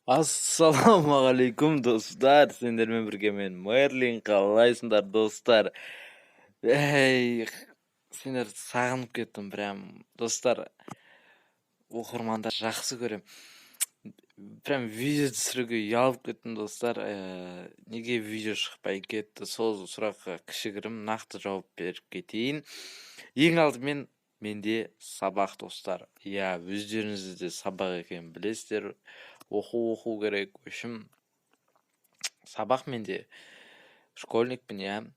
Ассалаумағалейкум достар, сендермен бірге мен Мерлин, қалайсыңдар достар? Сендер сағынып кеттім прям. Достар, оқырмандар жақсы көрем. Прям видео түсіруге ұялып кеттім достар. Неге видео шықпай кетті? Сол сұраққа кішігірім нақты жауап беріп кетейін. Ең алдымен менде сабақ достар. Өздеріңізде де сабақ екенін білесіздер. Оқу керек. Үшім сабақ менде школьникпін,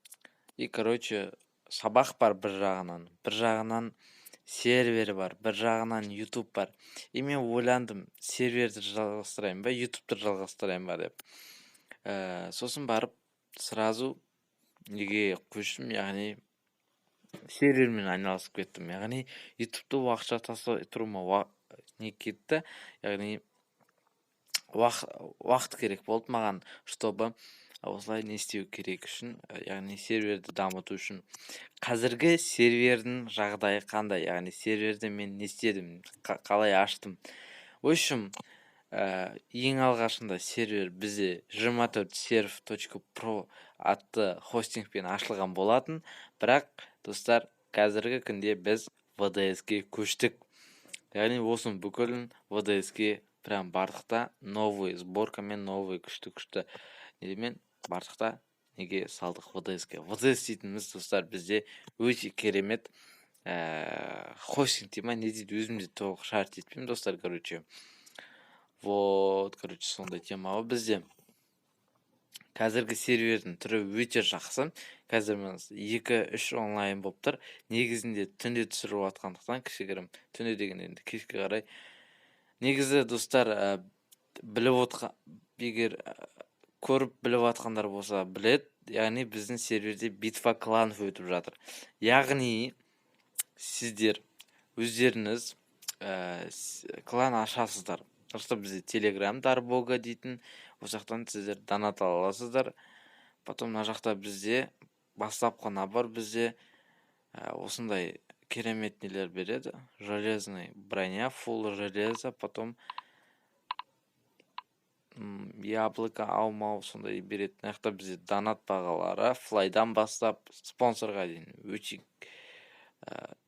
И, сабақ бар бір жағынан сервер бар, бір жағынан YouTube бар. И мен ойландым, серверді жалғастырайын ба, YouTube'ды жалғастырайын ба деп. Сосын барып, сразу неге көштім, яғни сервермен айналысып кеттім. Яғни YouTube'ды уақытша тастай тұруыма не кетті, яғни уақыт керек болды маған, чтобы осылай не істеу керек үшін, яғни серверді дамыту үшін. Қазіргі сервердің жағдайы қандай, яғни серверді мен не істедім, қалай аштым. В общем, ең алғашында сервер бізде 24serv.pro атты хостингпен ашылған болатын, бірақ достар, қазіргі күнде біз VDS-ге көштік. Яғни осының бүкілін VDS-ге прям бардықта новый сборкамен, новый күшті недемен бардықта неге салдық VDS-ге. VDS дейтініміз достар бізде өте керемет хостинг дей ма, не дейді, өзімде толық шарт етпеймін достар, сондай тема бізде. Қазіргі сервердің түрі өте жақсы. Қазір 2-3 онлайн болып тұр. Негізінде түнде түсіріп атқандықтан кішігірім, түнде деген енді кешке қарай. Негізі достар, біліп отқан, егер көріп біліп атқандар болса білет, яғни біздің серверде битва кланов өтіп жатыр. Яғни сіздер өздеріңіз клан ашасыздар. Бізде Telegram Дарбога дейтін, осы жақтан сіздер донат ала аласыздар. Потом мына жақта бізде бастапқы набор бізде осындай керемет нелер береді. Железный броня, full железо, потом яблоко, алмау сондай береді. Мына жақта бізде донат бағалары флайдан бастап спонсорға дейін өте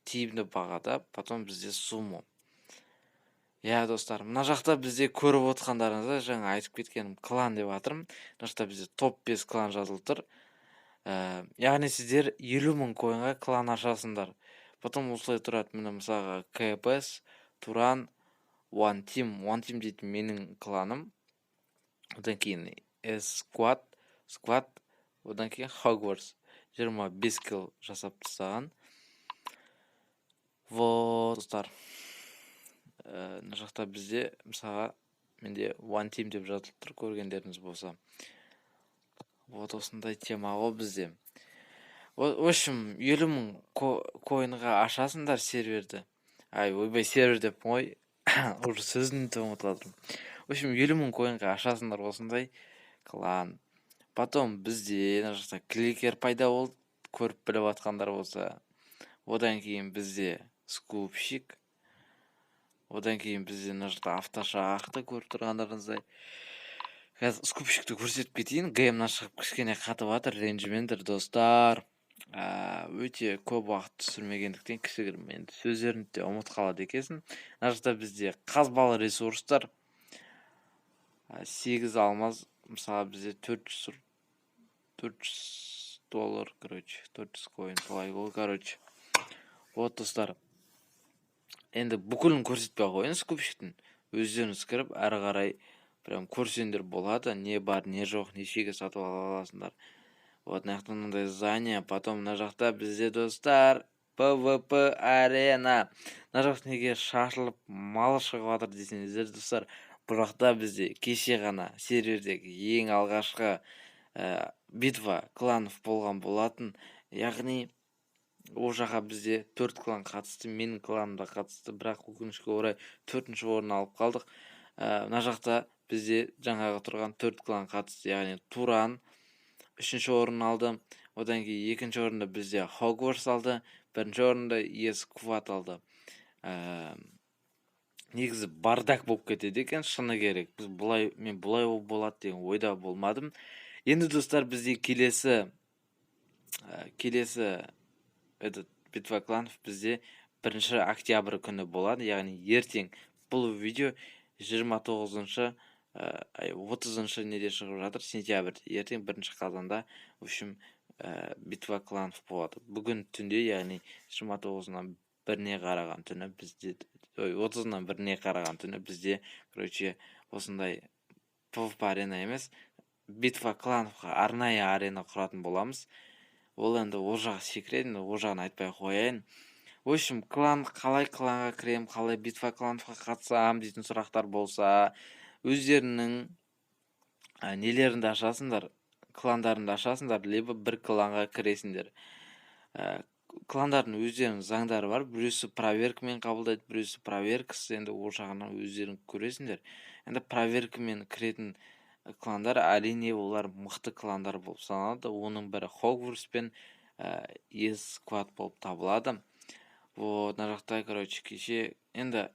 тиімді бағада. Потом бізде сумо. Достар, мына жақта бізде көріп отқандарыңызда жаңа айтып кеткенім клан деп атырмын. Мына жақта бізде топ 5 клан жазылып тұр. Яғни сіздер 50.000 коинға клан ашасыңдар. Потом осылай тұрады. Міне мысалға КПС, Туран, One Team дейтін менің кланым. Одан кейін Squad, одан кейін Hogwarts 25 килл жасап тастаған. Достар, мына жақта бізде мысалға менде One Team деп жазылып тұр, көргендеріңіз болса. Осындай тема ғой бізде. В общем, 50.000 коинға ашасыңдар серверді. Сервер деп ой, уже сөзін ұмытып жатырмын. В общем, 50.000 коинға ашасыңдар осындай клан. Потом бізде мына жақта кликер пайда болды, көріп біліп атқандар болса. Одан кейін бізде скупщик. Одан кейін бізде мына жақта автошақты көріп тұрғандарыңыздай. Қазір скупщикті көрсетіп кетейін. ГМ-нан шығып кішкене қатып жатыр, ренжімеңдер достар. Өте көп уақыт түсірмегендіктен кішігірім енді сөздерімді де ұмыт қалады екенсің. Мына жақта бізде қазбалы ресурстар. 8 алмаз, мысалы бізде 400 доллар, 400 коин солай ғой, Вот достар. Енді бүкілін көрсетпей қойын скупщиктің. Өздеріңіз кіріп, әрі қарай прям көрсеңдер болады, не бар, не жоқ, нешеге сатып ала аласыңдар. Вот мына жақта мындай здание, потом мына жақта бізде достар PvP арена. Мына жақта неге шашылып малы шығып жатыр десеңіздер достар, бұл жақта бізде кеше ғана сервердегі ең алғашқы битва кланов болған болатын. Яғни ол жаққа бізде 4 клан қатысты, менің кланымда қатысты, бірақ өкінішке орай 4-ші орын алып қалдық. Мына жақта бізде жаңағы тұрған 4 клан қатысты, яғни Туран 3-ші орын алды. Одан кейін 2-ші орында бізде Hogwarts алды, 1-ші орында Squad алды. негізі бардак болып кетеді екен, шыны керек. Мен бұлай болады деген ойда болмадым. Енді достар, бізде келесі этот битва кланов бізде 1 октябрь күні болады, яғни ертең. Бұл видео 29-30 неде шығып жатыр, сентябрь. Ертең 1 қазанда, в общем, битва кланов болады. Бүгін түнде, яғни 29-нан 1-не қараған түні бізде, 30-нан 1-не қараған түні бізде, короче, осындай PvP арена емес, битва клановқа арнайы арена құратын боламыз. Ол енді ол жағы секрет, ол жағын айтпай қояйын. В общем, қалай кланға кірем, қалай битва клановқа қатысам дейтін сұрақтар болса, өздерінің нелерінде ашасыңдар, кландарында ашасыңдар, либо бір кланға кіресіңдер. Кландардың өздерінің заңдары бар, біреусі проверкамен қабылдайды, біреусі проверкасыз, енді ол жағынан өздерің көресіңдер. Енді проверкамен кіретін кландар, әрине олар мықты кландар болып саналады. Оның бірі Хогвартс пен Сквад болып табылады. Вот, мына жақта, короче, кеше енді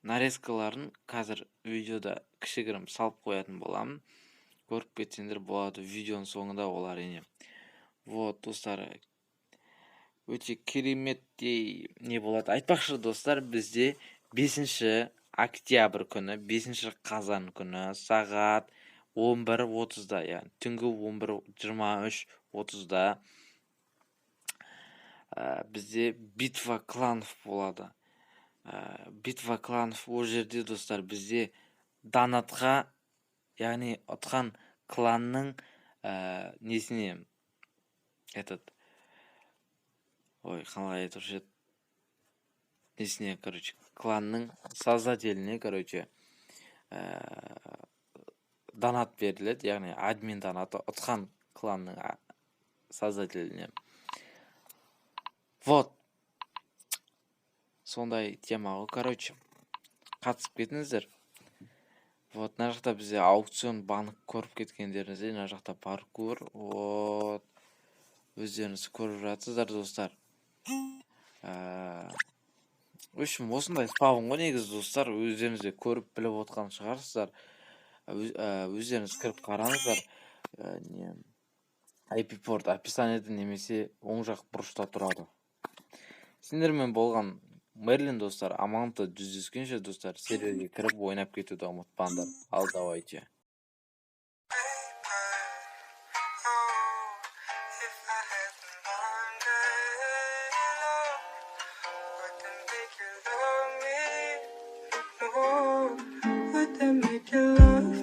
нарезкаларын қазір видеода кішігірім салып қоятын боламын. Көріп кетсеңдер болады видеоның соңында ол әрине. Вот, достар, өте кереметтей не болады. Айтпақшы достар, бізде 5 октябрь күні, 5 қазан күні сағат 11:30-да, яғни түнгі 11:23:30-да бізде битва кланов болады. Битва кланов ол жерде, достар, бізде донатқа, яғни ұтқан кланның несіне қалай айтушы еді, несіне, короче, кланның создателіне, короче, донат беріледі, яғни админ донаты ұтқан кланның создателіне. Вот, сондай тема ғой, короче, қатысып кетіңіздер. Вот, мына жақта бізде аукцион банк көріп кеткендеріңізде, мына жақта паркур, вот, өздеріңіз көріп жатсыздар, достар. В общем, осындай спавн ғой негізі, достар, өздеріңізде көріп біліп отқан шығарсыздар. Өздеріңіз кіріп қараңыздар. IP порт описаниеде немесе оң жақ бұрышта тұрады. Сендермен болған Мерлин, достар, аманта жүздескенше, достар, серверге кіріп ойнап кетуді ұмытпаңдар. Ал давайте. Would they make you love